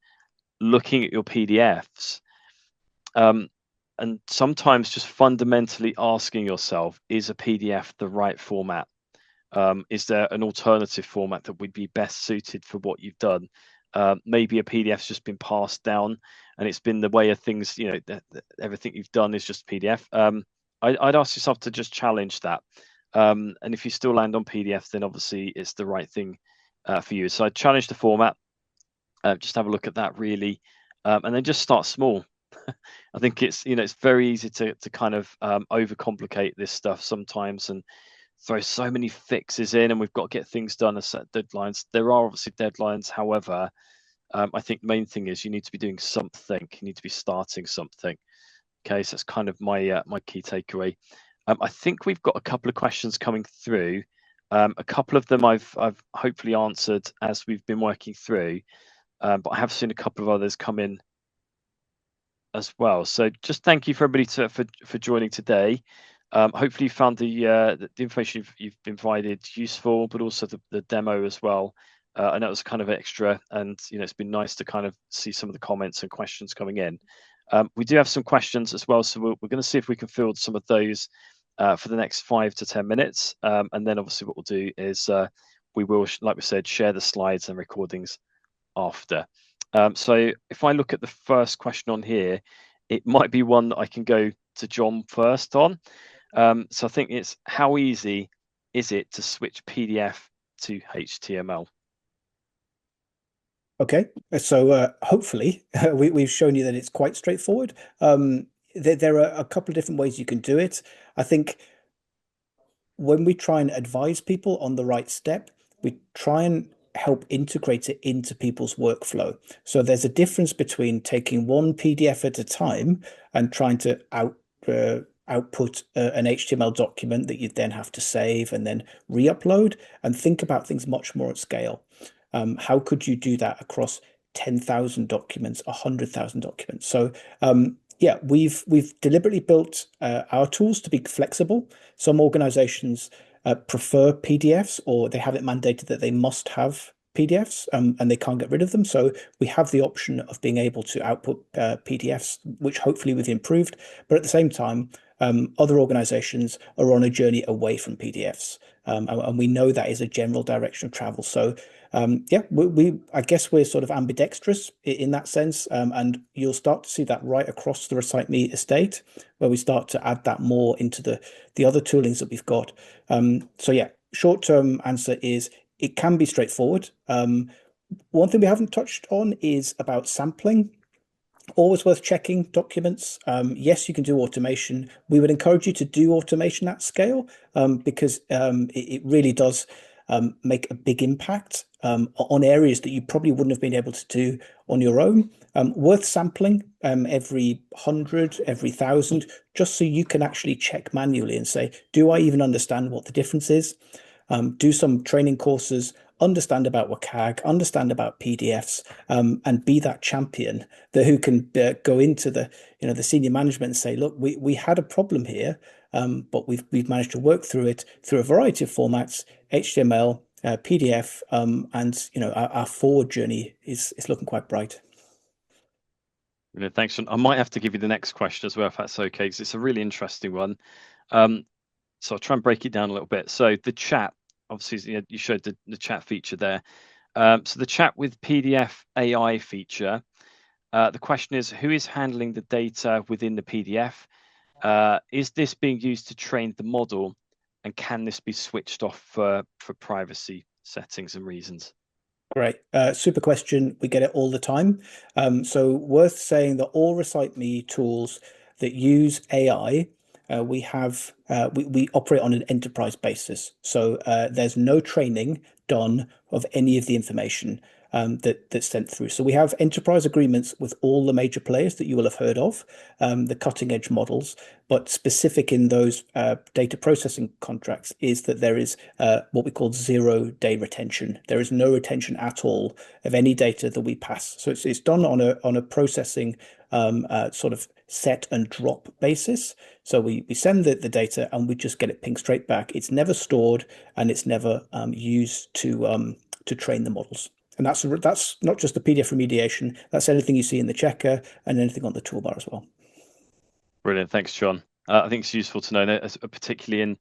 looking at your PDFs and sometimes just fundamentally asking yourself, is a PDF the right format? Is there an alternative format that would be best suited for what you've done? Maybe a PDF's just been passed down and it's been the way of things, everything you've done is just PDF. I'd ask yourself to just challenge that. And if you still land on PDF, then obviously it's the right thing for you. So I challenge the format, just have a look at that really, and then just start small. I think it's very easy to kind of overcomplicate this stuff sometimes and throw so many fixes in, and we've got to get things done at set deadlines. There are obviously deadlines, however, I think the main thing is you need to be doing something. You need to be starting something. Okay, so that's kind of my my key takeaway. I think we've got a couple of questions coming through. A couple of them I've hopefully answered as we've been working through, but I have seen a couple of others come in as well. So just thank you for everybody for joining today. Hopefully you found the information you've been provided useful, but also the demo as well. I know it was kind of extra, and it's been nice to kind of see some of the comments and questions coming in. We do have some questions as well, so we're going to see if we can field some of those for the next 5 to 10 minutes, and then obviously what we'll do is we will, like we said, share the slides and recordings after. So if I look at the first question on here, it might be one that I can go to John first on. So I think it's, how easy is it to switch PDF to HTML? Okay, so hopefully we've shown you that it's quite straightforward. There are a couple of different ways you can do it. I think when we try and advise people on the right step, we try and help integrate it into people's workflow. So there's a difference between taking one PDF at a time and trying to output an HTML document that you then have to save and then re-upload, and think about things much more at scale. How could you do that across 10,000 documents, 100,000 documents? So yeah, we've deliberately built our tools to be flexible. Some organizations prefer PDFs, or they have it mandated that they must have PDFs, and they can't get rid of them. So we have the option of being able to output PDFs, which hopefully we've improved. But at the same time, other organizations are on a journey away from PDFs, and we know that is a general direction of travel. So yeah, I guess we're sort of ambidextrous in that sense, and you'll start to see that right across the Recite Me estate, where we start to add that more into the other toolings that we've got. So yeah, short-term answer is it can be straightforward. One thing we haven't touched on is about sampling. Always worth checking documents. Yes, you can do automation. We would encourage you to do automation at scale, because it really does make a big impact on areas that you probably wouldn't have been able to do on your own. Worth sampling every 100, every 1,000, just so you can actually check manually and say, do I even understand what the difference is? Do some training courses, understand about WCAG, understand about PDFs, and be that champion who can go into the senior management and say, look, we had a problem here, but we've managed to work through it through a variety of formats, HTML, PDF, and our forward journey is looking quite bright. Thanks, John. I might have to give you the next question as well, if that's okay, because it's a really interesting one. So I'll try and break it down a little bit. So the chat, obviously, you showed the chat feature there. So the chat with PDF AI feature, the question is, who is handling the data within the PDF? Is this being used to train the model, and can this be switched off for privacy settings and reasons? Great. Super question. We get it all the time. So worth saying that all Recite Me tools that use AI, we operate on an enterprise basis. So there's no training done of any of the information that's sent through. So we have enterprise agreements with all the major players that you will have heard of, the cutting edge models, but specific in those data processing contracts is that there is what we call 0-day retention. There is no retention at all of any data that we pass. So it's done on a processing sort of set and drop basis. So we send the data and we just get it pinged straight back. It's never stored, and it's never used to train the models. And that's not just the PDF remediation. That's anything you see in the checker and anything on the toolbar as well. Brilliant. Thanks, John. I think it's useful to know that, particularly in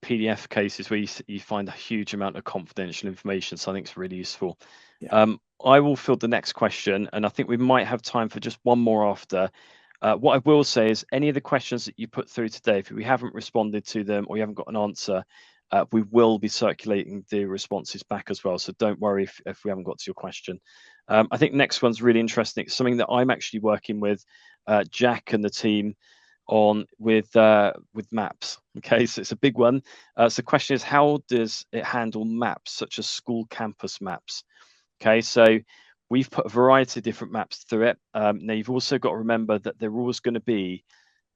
PDF cases where you find a huge amount of confidential information. So I think it's really useful. Yeah. I will field the next question, and I think we might have time for just one more after. What I will say is, any of the questions that you put through today, if we haven't responded to them or you haven't got an answer, we will be circulating the responses back as well. So don't worry if we haven't got to your question. I think next one's really interesting. It's something that I'm actually working with Jack and the team on with maps. Okay, so it's a big one. So the question is, how does it handle maps such as school campus maps? Okay, so we've put a variety of different maps through it. Now you've also got to remember that they're always going to be,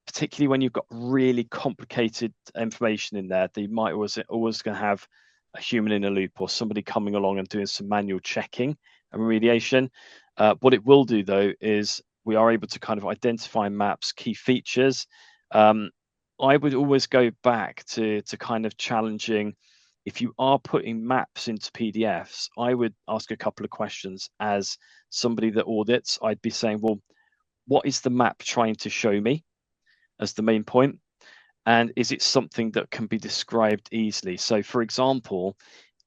particularly when you've got really complicated information in there, they might always going to have a human in a loop or somebody coming along and doing some manual checking and remediation. What it will do though is we are able to kind of identify maps, key features. I would always go back to kind of challenging. If you are putting maps into PDFs, I would ask a couple of questions. As somebody that audits, I'd be saying, well, what is the map trying to show me as the main point? And is it something that can be described easily? So, for example,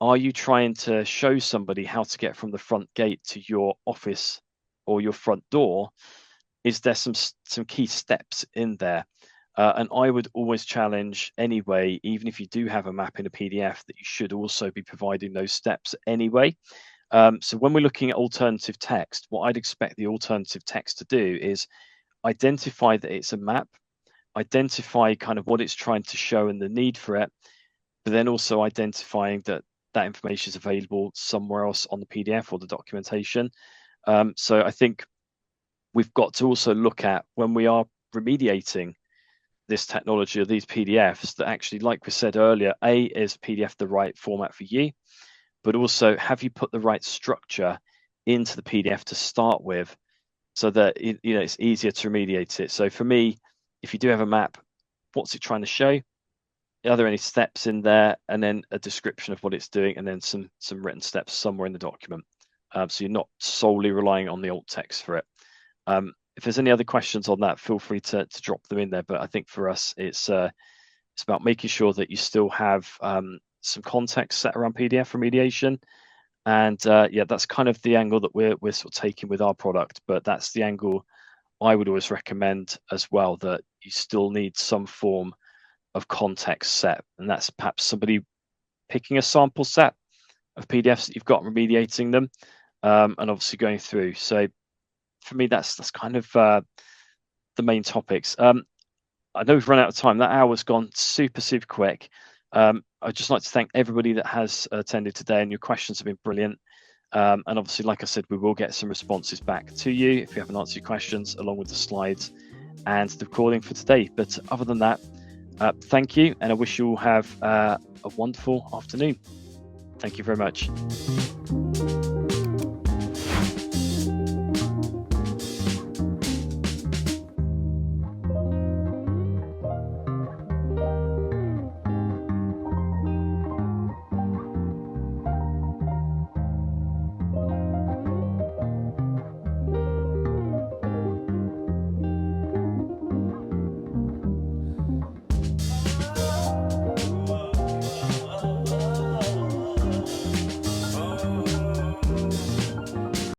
are you trying to show somebody how to get from the front gate to your office or your front door? Is there some key steps in there? And I would always challenge anyway, even if you do have a map in a PDF, that you should also be providing those steps anyway. So when we're looking at alternative text, what I'd expect the alternative text to do is identify that it's a map, identify kind of what it's trying to show and the need for it, but then also identifying that that information is available somewhere else on the PDF or the documentation. So I think we've got to also look at, when we are remediating this technology or these PDFs, that actually, like we said earlier, is PDF the right format for you? But also, have you put the right structure into the PDF to start with, so that it's easier to remediate it? So for me, if you do have a map, what's it trying to show? Are there any steps in there? And then a description of what it's doing, and then some written steps somewhere in the document. So you're not solely relying on the alt text for it. If there's any other questions on that, feel free to drop them in there. But I think for us, it's about making sure that you still have some context set around PDF remediation. And that's kind of the angle that we're sort of taking with our product. But that's the angle I would always recommend as well, that you still need some form of context set. And that's perhaps somebody picking a sample set of PDFs that you've got, remediating them, and obviously going through. So for me, that's kind of the main topics. I know we've run out of time. That hour's gone super quick. I'd just like to thank everybody that has attended today, and your questions have been brilliant. And obviously, like I said, we will get some responses back to you if you haven't answered your questions, along with the slides and the recording for today. But other than that, thank you, and I wish you all have a wonderful afternoon. Thank you very much.